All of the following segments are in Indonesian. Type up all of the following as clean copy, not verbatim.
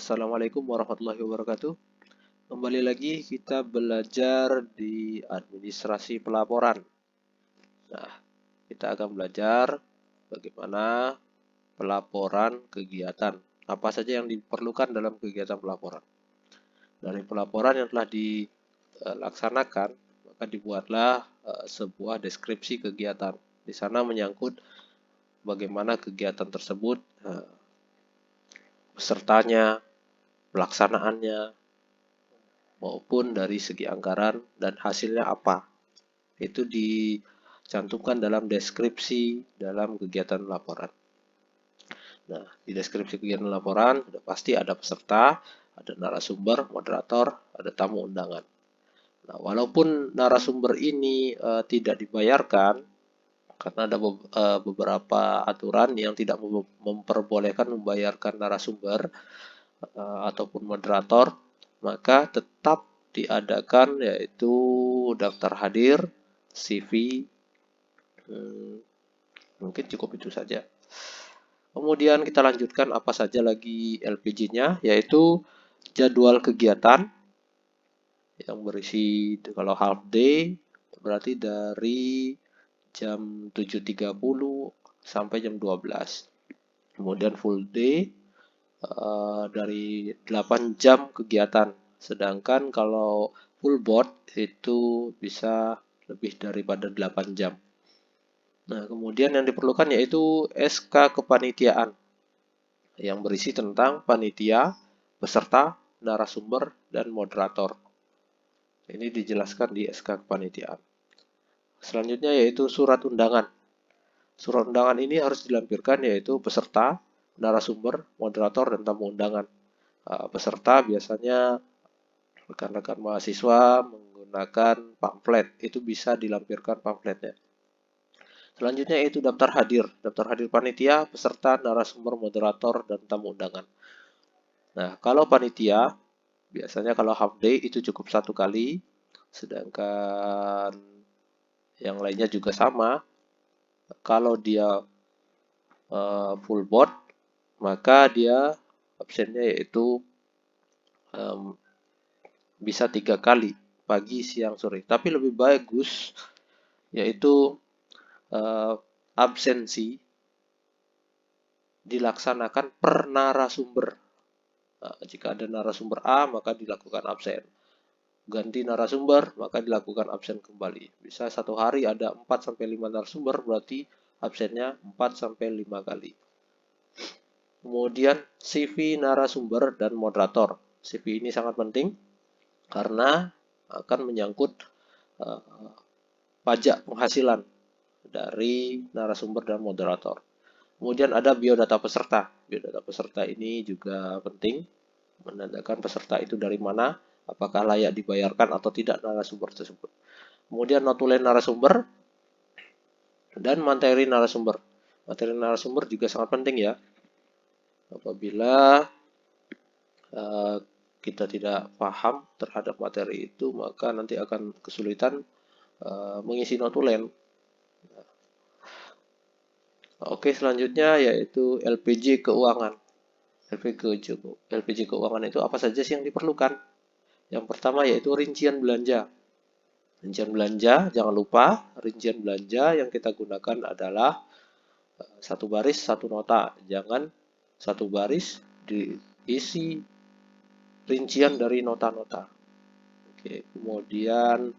Assalamualaikum warahmatullahi wabarakatuh. Kembali lagi kita belajar di administrasi pelaporan. Nah, kita akan belajar bagaimana pelaporan kegiatan. Apa saja yang diperlukan dalam kegiatan pelaporan. Dari pelaporan yang telah dilaksanakan, maka dibuatlah sebuah deskripsi kegiatan. Di sana menyangkut bagaimana kegiatan tersebut, pesertanya, pelaksanaannya, maupun dari segi anggaran dan hasilnya apa. Itu dicantumkan dalam deskripsi dalam kegiatan laporan. Nah, di deskripsi kegiatan laporan sudah pasti ada peserta, ada narasumber, moderator, ada tamu undangan. Nah, walaupun narasumber ini tidak dibayarkan, karena ada beberapa aturan yang tidak memperbolehkan membayarkan narasumber ataupun moderator, maka tetap diadakan yaitu daftar hadir, CV, mungkin cukup itu saja. Kemudian kita lanjutkan apa saja lagi LPG-nya, yaitu jadwal kegiatan yang berisi, kalau half day berarti dari jam 7.30 sampai jam 12. Kemudian full day dari 8 jam kegiatan. Sedangkan kalau full board itu bisa lebih daripada 8 jam. Nah, kemudian yang diperlukan yaitu SK kepanitiaan yang berisi tentang panitia, peserta, narasumber, dan moderator. Ini dijelaskan di SK kepanitiaan. Selanjutnya yaitu surat undangan. Surat undangan ini harus dilampirkan yaitu peserta, narasumber, moderator, dan tamu undangan. Peserta biasanya rekan-rekan mahasiswa menggunakan pamflet. Itu bisa dilampirkan pamfletnya. Selanjutnya yaitu daftar hadir. Daftar hadir panitia, peserta, narasumber, moderator, dan tamu undangan. Nah, kalau panitia, biasanya kalau half day itu cukup 1 kali. Sedangkan yang lainnya juga sama. Kalau dia full board, maka dia absennya yaitu bisa 3 kali, pagi, siang, sore. Tapi lebih bagus yaitu absensi dilaksanakan per narasumber. Nah, jika ada narasumber A, maka dilakukan absen. Ganti narasumber, maka dilakukan absen kembali. Bisa satu hari ada 4-5 narasumber, berarti absennya 4-5 kali. Kemudian CV narasumber dan moderator. CV ini sangat penting karena akan menyangkut pajak penghasilan dari narasumber dan moderator. Kemudian ada biodata peserta. Biodata peserta ini juga penting, menandakan peserta itu dari mana, apakah layak dibayarkan atau tidak narasumber tersebut. Kemudian notulen narasumber dan materi narasumber. Materi narasumber juga sangat penting ya. Apabila kita tidak paham terhadap materi itu, maka nanti akan kesulitan mengisi notulen. Oke, selanjutnya yaitu LPJ keuangan. LPJ keuangan itu apa saja sih yang diperlukan? Yang pertama yaitu rincian belanja. Rincian belanja, jangan lupa rincian belanja yang kita gunakan adalah satu baris, satu nota. Jangan satu baris diisi rincian dari nota-nota. Oke, kemudian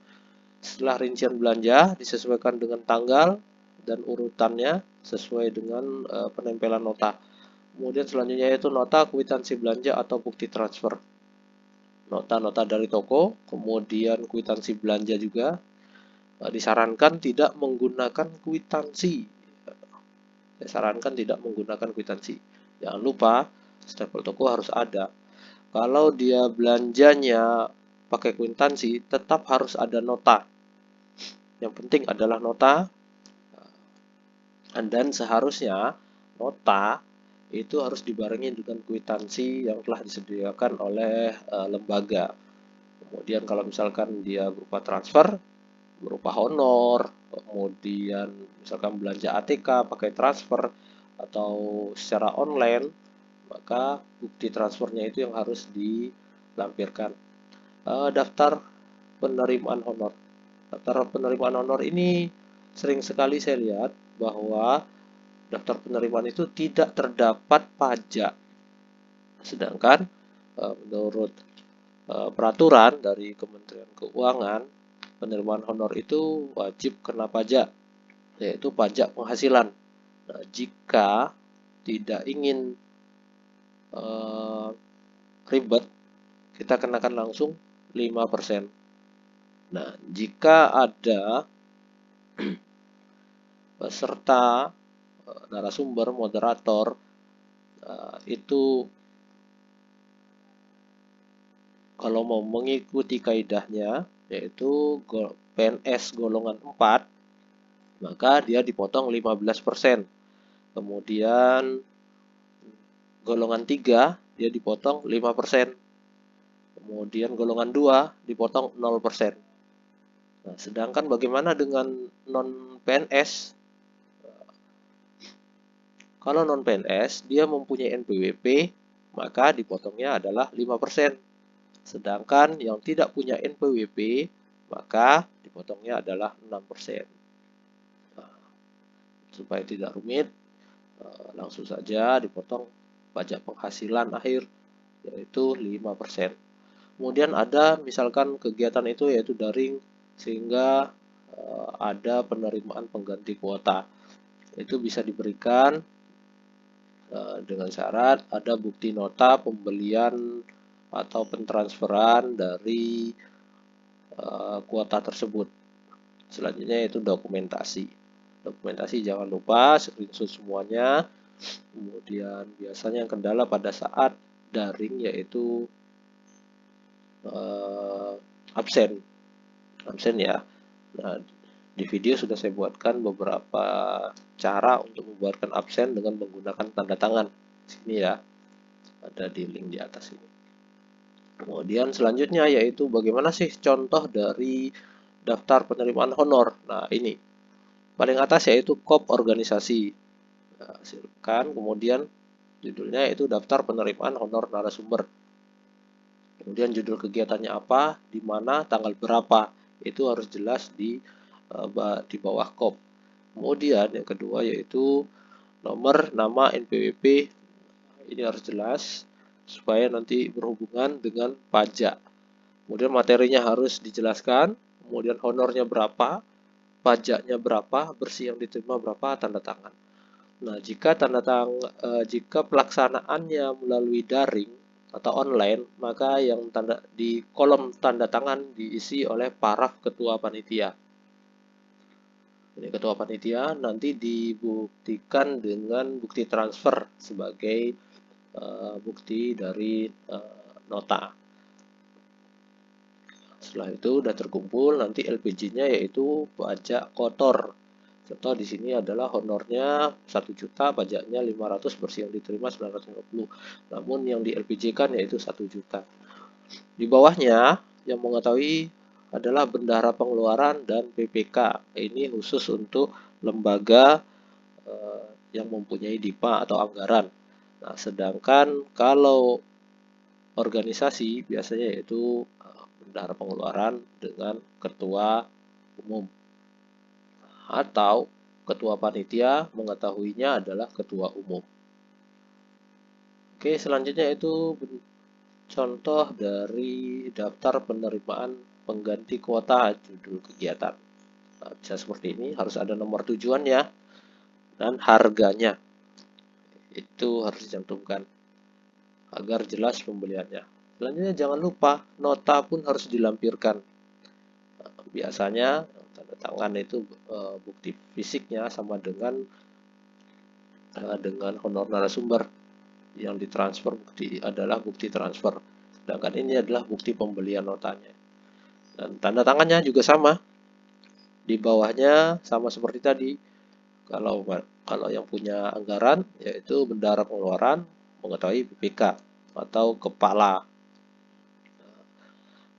setelah rincian belanja disesuaikan dengan tanggal dan urutannya sesuai dengan penempelan nota. Kemudian selanjutnya yaitu nota kwitansi belanja atau bukti transfer. Nota-nota dari toko, kemudian kwitansi belanja juga. Disarankan tidak menggunakan kwitansi. Saya sarankan tidak menggunakan kwitansi. Jangan lupa stempel toko harus ada. Kalau dia belanjanya pakai kwitansi, tetap harus ada nota. Yang penting adalah nota. Dan seharusnya nota itu harus dibarengi dengan kwitansi yang telah disediakan oleh lembaga. Kemudian kalau misalkan dia berupa transfer, berupa honor, kemudian misalkan belanja ATK pakai transfer atau secara online, maka bukti transfernya itu yang harus dilampirkan. Daftar penerimaan honor. Daftar penerimaan honor ini sering sekali saya lihat bahwa daftar penerimaan itu tidak terdapat pajak. Sedangkan menurut peraturan dari Kementerian Keuangan, penerimaan honor itu wajib kena pajak, yaitu pajak penghasilan. Nah, jika tidak ingin ribet, kita kenakan langsung 5%. Nah, jika ada peserta, narasumber, moderator, itu kalau mau mengikuti kaidahnya, yaitu PNS golongan 4, maka dia dipotong 15%. Kemudian golongan 3, dia dipotong 5%. Kemudian golongan 2 dipotong 0%. Nah, sedangkan bagaimana dengan non-PNS? Kalau non-PNS, dia mempunyai NPWP, maka dipotongnya adalah 5%. Sedangkan yang tidak punya NPWP, maka dipotongnya adalah 6%. Nah, supaya tidak rumit, langsung saja dipotong pajak penghasilan akhir, yaitu 5%. Kemudian ada misalkan kegiatan itu yaitu daring, sehingga ada penerimaan pengganti kuota. Itu bisa diberikan dengan syarat ada bukti nota pembelian atau pentransferan dari kuota tersebut. Selanjutnya yaitu dokumentasi. Dokumentasi jangan lupa screenshot semuanya. Kemudian biasanya yang kendala pada saat daring yaitu absen ya. Nah, di video sudah saya buatkan beberapa cara untuk membuatkan absen dengan menggunakan tanda tangan. Sini ya, ada di link di atas ini. Kemudian selanjutnya yaitu bagaimana sih contoh dari daftar penerimaan honor. Nah, ini paling atas yaitu KOP organisasi. Nah, silakan. Kemudian judulnya yaitu daftar penerimaan honor narasumber. Kemudian judul kegiatannya apa, di mana, tanggal berapa, itu harus jelas di bawah KOP. Kemudian yang kedua yaitu nomor, nama, NPWP, ini harus jelas supaya nanti berhubungan dengan pajak. Kemudian materinya harus dijelaskan, kemudian honornya berapa, pajaknya berapa, bersih yang diterima berapa, tanda tangan. Nah, jika pelaksanaannya melalui daring atau online, maka yang di kolom tanda tangan diisi oleh paraf ketua panitia. Ini ketua panitia nanti dibuktikan dengan bukti transfer sebagai bukti dari nota. Setelah itu sudah terkumpul, nanti LPG-nya yaitu pajak kotor. Contoh di sini adalah honornya 1 juta, pajaknya 500, bersih yang diterima 950. Namun yang di LPG-kan yaitu 1 juta. Di bawahnya yang mengetahui adalah bendahara pengeluaran dan PPK. Ini khusus untuk lembaga yang mempunyai DIPA atau anggaran. Nah, sedangkan kalau organisasi biasanya yaitu bendahara pengeluaran dengan ketua umum, atau ketua panitia mengetahuinya adalah ketua umum. Oke, selanjutnya itu contoh dari daftar penerimaan pengganti kuota judul kegiatan. Nah, bisa seperti ini, harus ada nomor tujuannya dan harganya. Itu harus dicantumkan agar jelas pembeliannya. Selanjutnya jangan lupa nota pun harus dilampirkan. Nah, biasanya tanda tangan itu bukti fisiknya sama dengan honor narasumber. Yang ditransfer adalah bukti transfer. Sedangkan ini adalah bukti pembelian notanya. Dan tanda tangannya juga sama. Di bawahnya sama seperti tadi. Kalau yang punya anggaran yaitu bendahara pengeluaran mengetahui BPK atau kepala.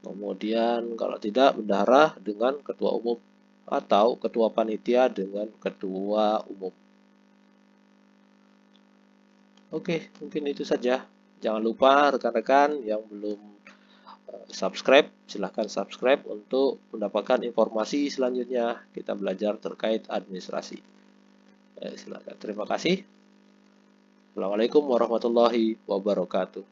Kemudian kalau tidak, bendahara dengan ketua umum atau ketua panitia dengan ketua umum. Oke, mungkin itu saja. Jangan lupa rekan-rekan yang belum subscribe, silahkan subscribe untuk mendapatkan informasi selanjutnya. Kita belajar terkait administrasi. Silakan. Terima kasih. Assalamualaikum warahmatullahi wabarakatuh.